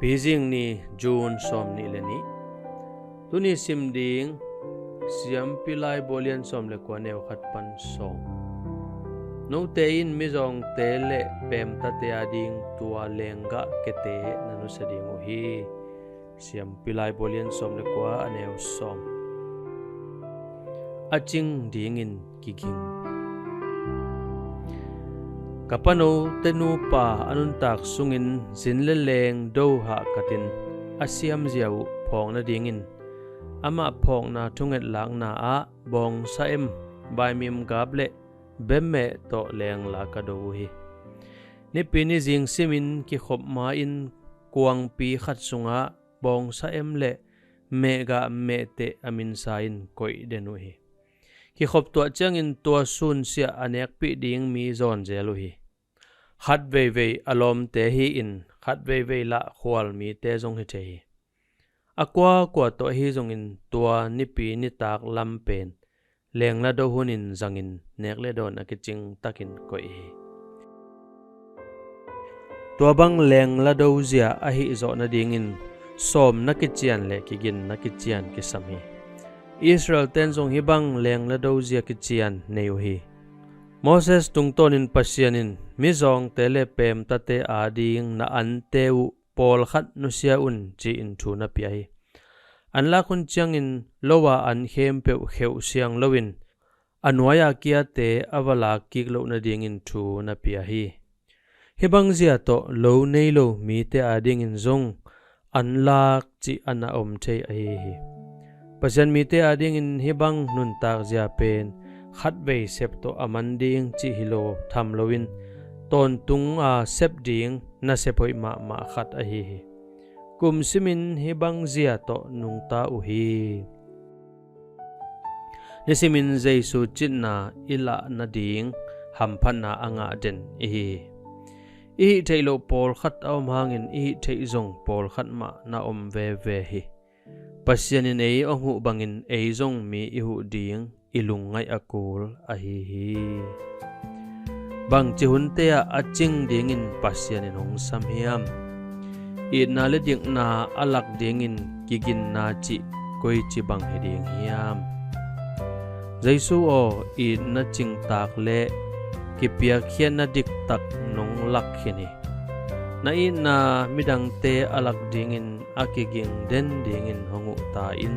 Beijing ni June som ni leni tuni simding siam pilai bolian som le kwa neu khat pan som no te in mizong te le pem ta te ading tua lenga kete nanu sading o hi siam pilai bolian som le kwa aneu som aching dingin kiging kapano tenu pa anun tak sungin zinle leng do ha katin asiam ziau phong na dingin ama phong na thunget lang na a bong saem bai mim gable bemme to leng la ka do hi ni pini jing simin ki khop ma in kuang pi khat sunga bong saem le mega me te amin sain koi denu hi ki khop to changin to sun sia anek pi ding mi zon jelu hi khat vei alom te hi in khat vei la khwal mi te jong hi the hi akwa kwa to hi jong in tua ni pi ni tak lam pen leng la do hunin zangin nek le don akiching takin koi hi tua bang leng la do zia a hi zo na ding in som na kichian le kigin na kichian ki sam hi Israel ten jong hi bang leng la do zia kichian neu hi Moses tungtonin pasyanin mizong tele pem tate ading na anteu pol khat nusia un chi in thu na piai an la kun changin lowa an hem pe kheu siang lowin anwaya kia te avala kik lo na ding in thu na pia hi hebang zia to lo nei lo mi te ading in zong an lak chi ana om thei a hi pasyan mi te ading in hebang nun tak zia pen khat vei sep to amanding chi hilo tham lowin ton tung a sep ding na sepoi ma khat a hi kum simin hi bang zia to nung ta u hi ni simin jaisu chin na ila na ding hamphan na anga den i thailo pol khat awm hangin i thei zong pol khat ma na om ve hi pasyanin ei ohu bangin ei zong mi i hu ding ilungai akul a hi bang chi hun te a aching dingin pasyanin hong sam hiam i na le ding na alak dingin kigin na chi koi chi bang he ding hiam jaisu o i na ching tak le ki pia khian na dik tak nong lak khini na i na midang te alak dingin akiging den dingin hongu ta in